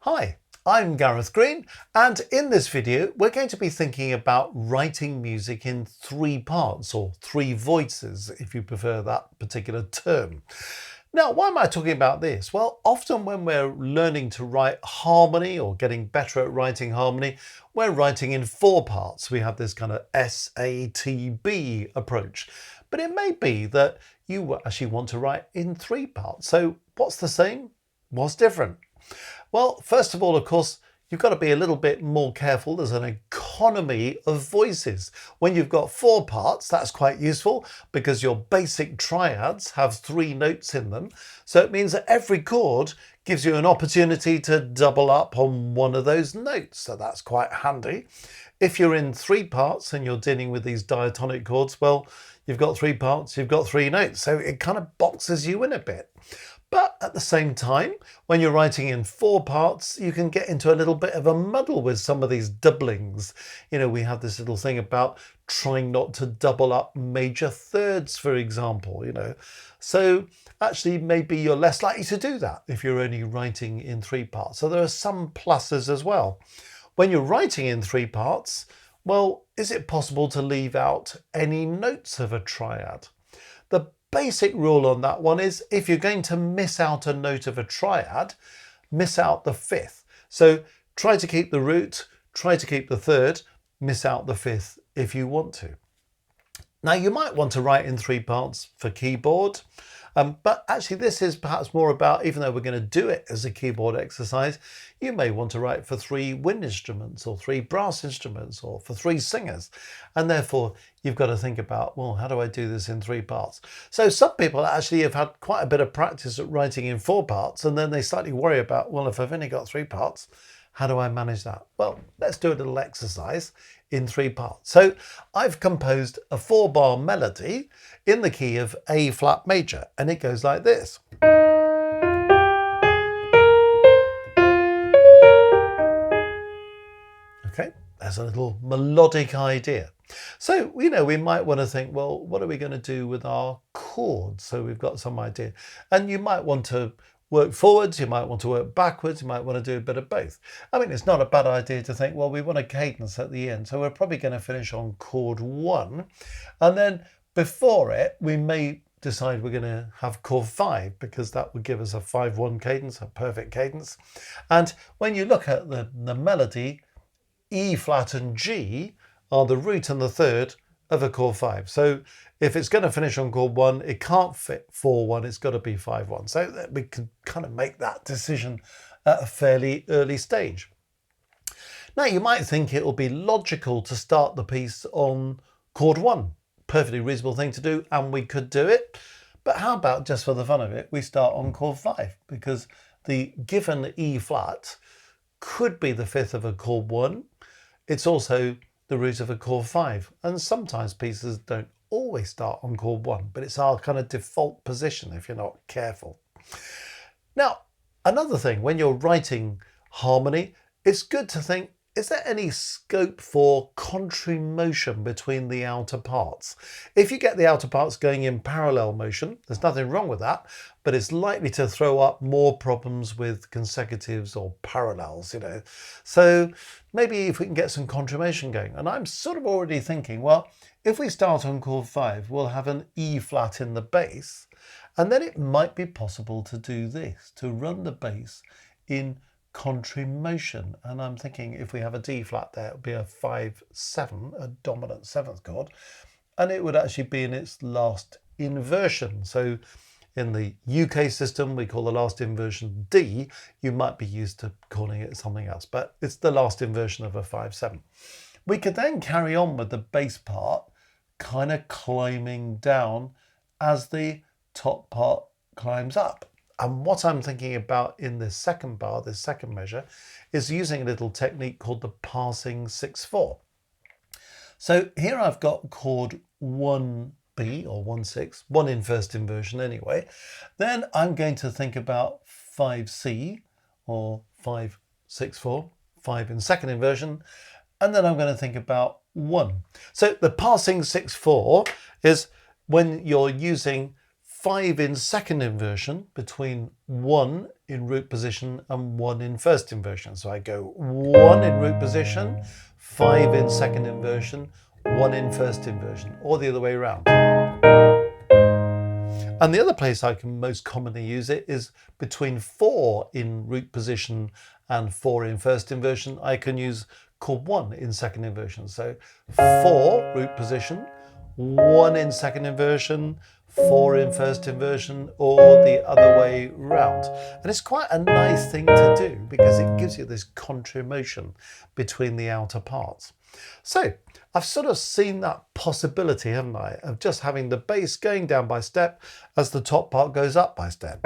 Hi, I'm Gareth Green, and in this video we're going to be thinking about writing music in three parts, or three voices if you prefer that particular term. Now, why am I talking about this? Well, often when we're learning to write harmony or getting better at writing harmony, we're writing in four parts. We have this kind of SATB approach, but it may be that you actually want to write in three parts. So what's the same? What's different? Well, first of all, of course, you've got to be a little bit more careful. There's an economy of voices. When you've got four parts, that's quite useful because your basic triads have three notes in them. So it means that every chord gives you an opportunity to double up on one of those notes. So that's quite handy. If you're in three parts and you're dealing with these diatonic chords, well, you've got three parts, you've got three notes. So it kind of boxes you in a bit. But at the same time, when you're writing in four parts, you can get into a little bit of a muddle with some of these doublings. You know, we have this little thing about trying not to double up major thirds, for example, So actually, maybe you're less likely to do that if you're only writing in three parts. So there are some pluses as well. When you're writing in three parts, well, is it possible to leave out any notes of a triad? The basic rule on that one is if you're going to miss out a note of a triad, miss out the fifth. So try to keep the root, try to keep the third, miss out the fifth if you want to. Now you might want to write in three parts for keyboard, but actually this is perhaps more about, even though we're going to do it as a keyboard exercise, you may want to write for three wind instruments or three brass instruments or for three singers. And therefore you've got to think about, well, how do I do this in three parts? So some people actually have had quite a bit of practice at writing in four parts, and then they slightly worry about, well, if I've only got three parts, how do I manage that? Well, let's do a little exercise in three parts. So I've composed a 4-bar melody in the key of A flat major, and it goes like this. Okay, there's a little melodic idea. So, we might want to think, well, what are we going to do with our chords? So we've got some idea. And you might want to work forwards, you might want to work backwards, you might want to do a bit of both. I mean, it's not a bad idea to think, well, we want a cadence at the end, so we're probably going to finish on chord 1, and then before it we may decide we're going to have chord 5, because that would give us a 5-1 cadence, a perfect cadence. And when you look at the melody, E flat and G are the root and the third of a chord 5. So if it's going to finish on chord 1, it can't fit 4-1, it's got to be 5-1. So that we can kind of make that decision at a fairly early stage. Now you might think it will be logical to start the piece on chord 1. Perfectly reasonable thing to do, and we could do it. But how about, just for the fun of it, we start on chord 5, because the given E flat could be the fifth of a chord 1. It's also the root of a chord 5, and sometimes pieces don't always start on chord 1, but it's our kind of default position if you're not careful. Now, another thing, when you're writing harmony, it's good to think, is there any scope for contrary motion between the outer parts? If you get the outer parts going in parallel motion, there's nothing wrong with that, but it's likely to throw up more problems with consecutives or parallels, So maybe if we can get some contrary motion going. And I'm sort of already thinking, well, if we start on chord 5, we'll have an E flat in the bass, and then it might be possible to do this, to run the bass in contrary motion. And I'm thinking if we have a D flat there, it would be a 5-7, a dominant 7th chord, and it would actually be in its last inversion. So in the UK system, we call the last inversion D. You might be used to calling it something else, but it's the last inversion of a 5-7. We could then carry on with the bass part, kind of climbing down as the top part climbs up. And what I'm thinking about in this second bar, this second measure, is using a little technique called the passing 6-4. So here I've got chord 1B or 1-6, 1 in first inversion anyway. Then I'm going to think about 5C or 5-6-4, 5 in second inversion. And then I'm going to think about 1. So the passing 6-4 is when you're using 5 in second inversion between 1 in root position and 1 in first inversion. So I go 1 in root position, 5 in second inversion, 1 in first inversion, or the other way around. And the other place I can most commonly use it is between 4 in root position and 4 in first inversion. I can use chord 1 in second inversion. So 4 root position, 1 in second inversion, 4 in first inversion, or the other way round. And it's quite a nice thing to do because it gives you this contra-motion between the outer parts. So I've sort of seen that possibility, haven't I, of just having the bass going down by step as the top part goes up by step.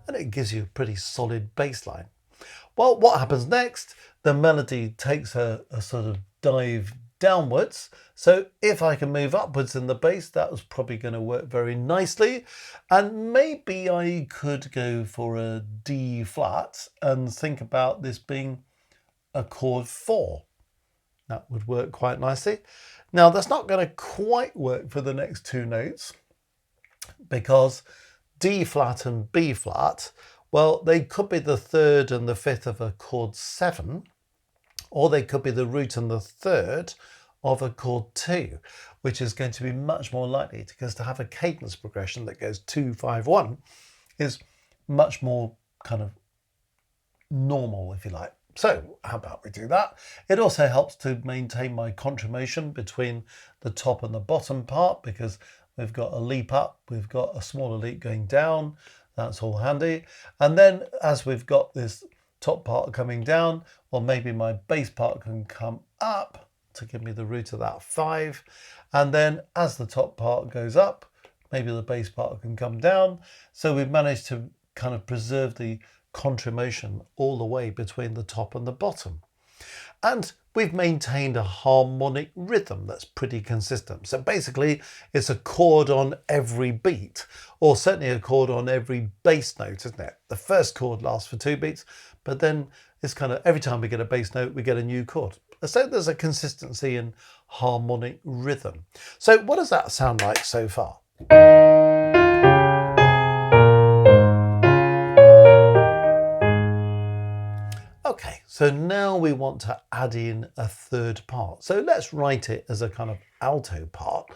And it gives you a pretty solid bass line. Well, what happens next? The melody takes a sort of dive downwards. So if I can move upwards in the bass, that was probably going to work very nicely. And maybe I could go for a D flat and think about this being a chord 4. That would work quite nicely. Now that's not going to quite work for the next 2 notes because D flat and B flat, well, they could be the 3rd and the 5th of a chord 7, or they could be the root and the 3rd of a chord 2, which is going to be much more likely because to have a cadence progression that goes 2, 5, 1 is much more kind of normal, if you like. So how about we do that? It also helps to maintain my contra-motion between the top and the bottom part because we've got a leap up, we've got a smaller leap going down. That's all handy. And then as we've got this top part coming down, well, maybe my bass part can come up to give me the root of that 5. And then as the top part goes up, maybe the bass part can come down. So we've managed to kind of preserve the contra-motion all the way between the top and the bottom. And we've maintained a harmonic rhythm that's pretty consistent. So basically it's a chord on every beat, or certainly a chord on every bass note, isn't it? The first chord lasts for 2 beats, but then it's kind of every time we get a bass note, we get a new chord. So there's a consistency in harmonic rhythm. So what does that sound like so far? Okay, so now we want to add in a 3rd part. So let's write it as a kind of alto part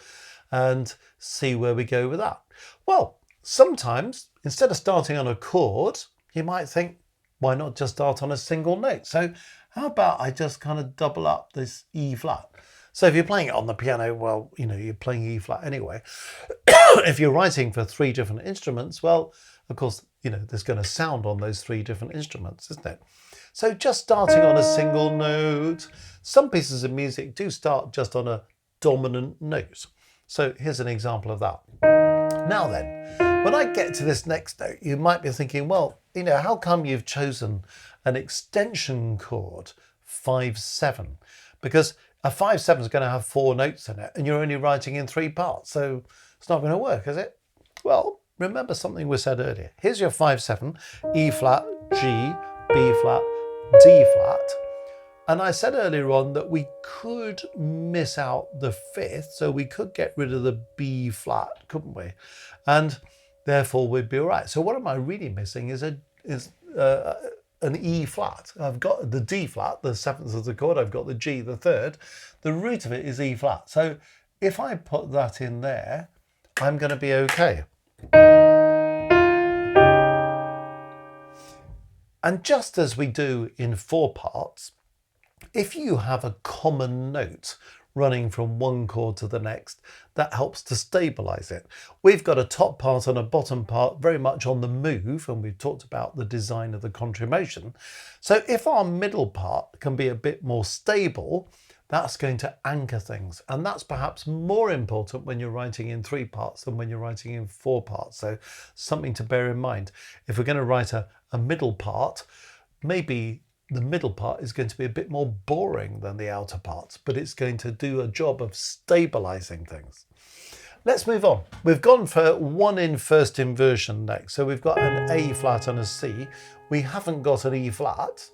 and see where we go with that. Well, sometimes instead of starting on a chord, you might think, why not just start on a single note? So how about I just kind of double up this E flat? So if you're playing it on the piano, well, you know, you're playing E flat anyway. If you're writing for 3 different instruments, well, of course, you know, there's going to sound on those 3 different instruments, isn't it? So just starting on a single note. Some pieces of music do start just on a dominant note. So here's an example of that. Now then, when I get to this next note, you might be thinking, well, you know, how come you've chosen an extension chord 5/7? Because a 5/7 is going to have 4 notes in it and you're only writing in 3 parts. So it's not going to work, is it? Well, remember something we said earlier. Here's your 5/7, E flat, G, B flat, D flat. And I said earlier on that we could miss out the 5th, so we could get rid of the B flat, couldn't we? And therefore we'd be all right. So what am I really missing is an E flat. I've got the D flat, the 7th of the chord. I've got the G, the 3rd. The root of it is E flat. So if I put that in there, I'm going to be okay. And just as we do in 4 parts, if you have a common note running from one chord to the next, that helps to stabilize it. We've got a top part and a bottom part very much on the move, and we've talked about the design of the contra-motion. So if our middle part can be a bit more stable, that's going to anchor things. And that's perhaps more important when you're writing in 3 parts than when you're writing in 4 parts. So something to bear in mind. If we're going to write a middle part, maybe the middle part is going to be a bit more boring than the outer parts, but it's going to do a job of stabilizing things. Let's move on. We've gone for 1 in first inversion next. So we've got an A flat and a C. We haven't got an E flat.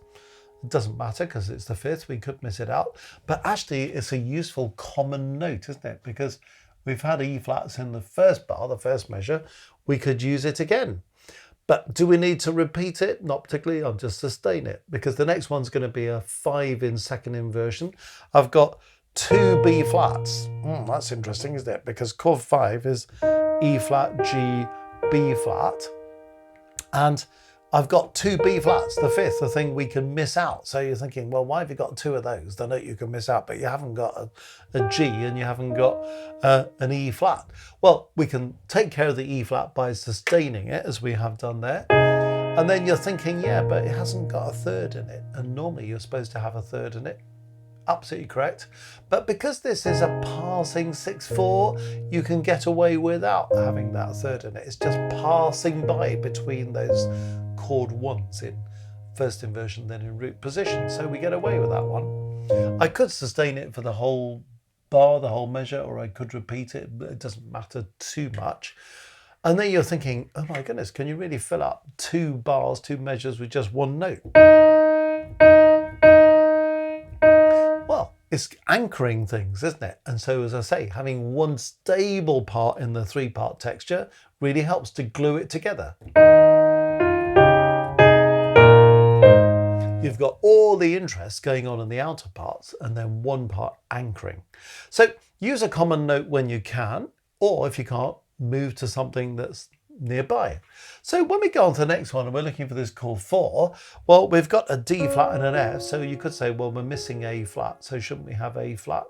It doesn't matter because it's the 5th, we could miss it out. But actually it's a useful common note, isn't it? Because we've had E flats in the first bar, the first measure, we could use it again. But do we need to repeat it? Not particularly. I'll just sustain it because the next one's going to be a 5 in second inversion. I've got 2 B flats. That's interesting, isn't it? Because chord 5 is E flat, G, B flat. And I've got 2 B flats, the fifth, the thing we can miss out. So you're thinking, well, why have you got 2 of those? The note you can miss out, but you haven't got a G and you haven't got an E flat. Well, we can take care of the E flat by sustaining it, as we have done there. And then you're thinking, yeah, but it hasn't got a third in it. And normally you're supposed to have a third in it. Absolutely correct. But because this is a passing 6/4, you can get away without having that third in it. It's just passing by between those chord 1s in first inversion, then in root position. So we get away with that one. I could sustain it for the whole bar, the whole measure, or I could repeat it. But it doesn't matter too much. And then you're thinking, oh my goodness, can you really fill up 2 bars, 2 measures with just 1 note? Well, it's anchoring things, isn't it? And so, as I say, having 1 stable part in the 3-part texture really helps to glue it together. You've got all the interest going on in the outer parts and then 1 part anchoring. So use a common note when you can, or if you can't, move to something that's nearby. So when we go on to the next one and we're looking for this chord 4, well, we've got a D flat and an F, so you could say, well, we're missing A flat, so shouldn't we have A flat?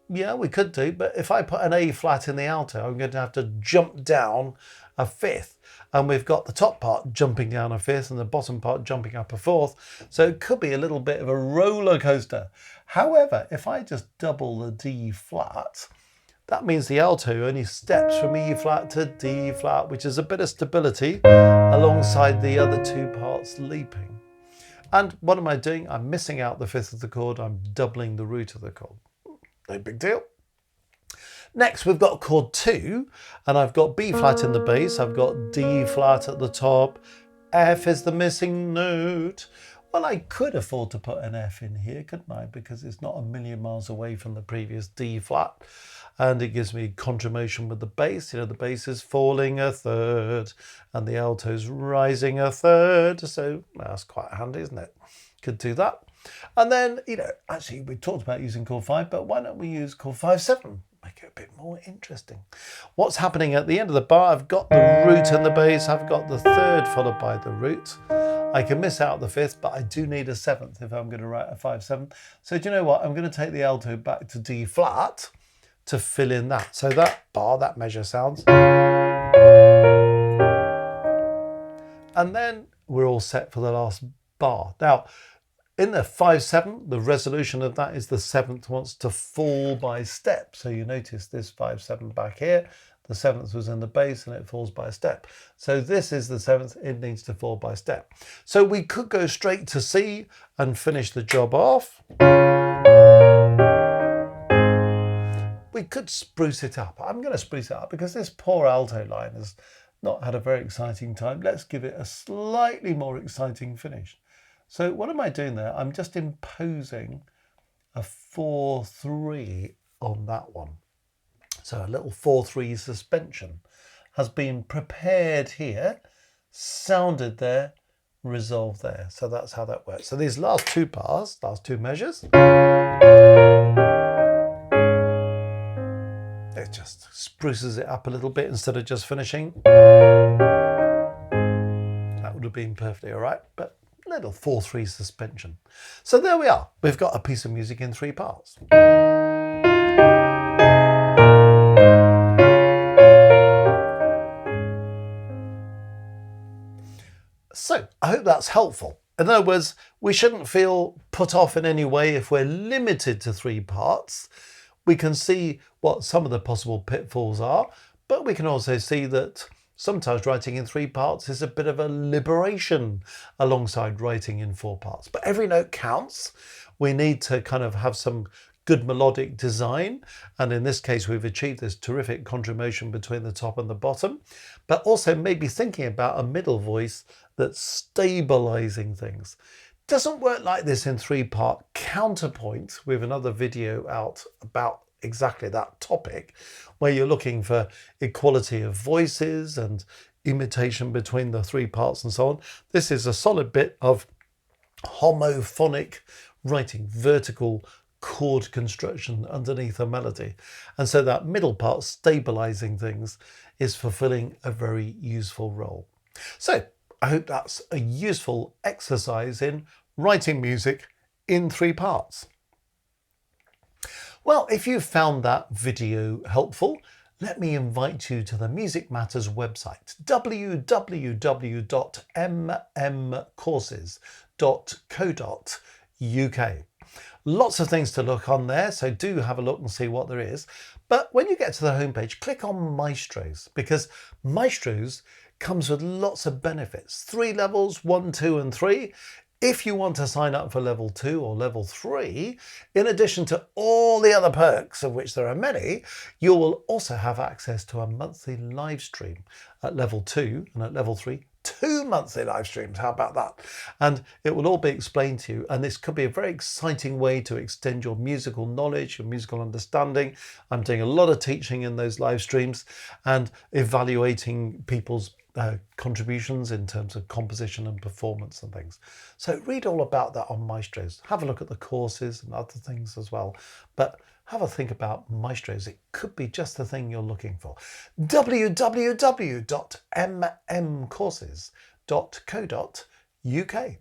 Yeah, we could do, but if I put an A flat in the alto, I'm going to have to jump down a 5th, and we've got the top part jumping down a 5th and the bottom part jumping up a 4th, so it could be a little bit of a roller coaster. However, if I just double the D flat, that means the alto only steps from E flat to D flat, which is a bit of stability alongside the other 2 parts leaping. And what am I doing? I'm missing out the 5th of the chord. I'm doubling the root of the chord. No big deal. Next, we've got chord 2, and I've got B flat in the bass. I've got D flat at the top. F is the missing note. Well, I could afford to put an F in here, couldn't I? Because it's not a million miles away from the previous D flat. And it gives me contramotion with the bass. You know, the bass is falling a 3rd and the alto's rising a 3rd. So that's quite handy, isn't it? Could do that. And then, you know, actually we talked about using chord 5, but why don't we use chord 5/7? Make it a bit more interesting. What's happening at the end of the bar? I've got the root and the bass. I've got the 3rd followed by the root. I can miss out the 5th, but I do need a 7th if I'm going to write a 5/7. So do you know what? I'm going to take the alto back to D flat to fill in that. So that bar, that measure sounds. And then we're all set for the last bar. Now, in the 5/7, the resolution of that is the 7th wants to fall by step. So you notice this 5/7 back here, the 7th was in the bass and it falls by a step. So this is the 7th, it needs to fall by step. So we could go straight to C and finish the job off. We could spruce it up. I'm going to spruce it up because this poor alto line has not had a very exciting time. Let's give it a slightly more exciting finish. So what am I doing there? I'm just imposing a 4/3 on that one. So a little 4/3 suspension has been prepared here, sounded there, resolved there. So that's how that works. So these last 2 bars, last 2 measures, it just spruces it up a little bit instead of just finishing. That would have been perfectly all right, but a little 4/3 suspension. So there we are. We've got a piece of music in 3 parts. So I hope that's helpful. In other words, we shouldn't feel put off in any way if we're limited to 3 parts. We can see what some of the possible pitfalls are, but we can also see that sometimes writing in 3 parts is a bit of a liberation alongside writing in 4 parts. But every note counts. We need to kind of have some good melodic design, and in this case we've achieved this terrific contramotion between the top and the bottom, but also maybe thinking about a middle voice that's stabilizing things. Doesn't work like this in 3-part counterpoint. We have another video out about exactly that topic, where you're looking for equality of voices and imitation between the three parts and so on. This is a solid bit of homophonic writing, vertical chord construction underneath a melody. And so that middle part, stabilizing things, is fulfilling a very useful role. So I hope that's a useful exercise in writing music in three parts. Well, if you found that video helpful, let me invite you to the Music Matters website, www.mmcourses.co.uk. Lots of things to look on there, so do have a look and see what there is. But when you get to the homepage, click on Maestros, because Maestros comes with lots of benefits. 3 levels, 1, 2 and 3. If you want to sign up for level 2 or level 3, in addition to all the other perks, of which there are many, you will also have access to a monthly live stream at level 2, and at level 3, 2 monthly live streams. How about that? And it will all be explained to you. And this could be a very exciting way to extend your musical knowledge, your musical understanding. I'm doing a lot of teaching in those live streams and evaluating people's contributions in terms of composition and performance and things. So read all about that on Maestros. Have a look at the courses and other things as well. But have a think about Maestros. It could be just the thing you're looking for. www.mmcourses.co.uk.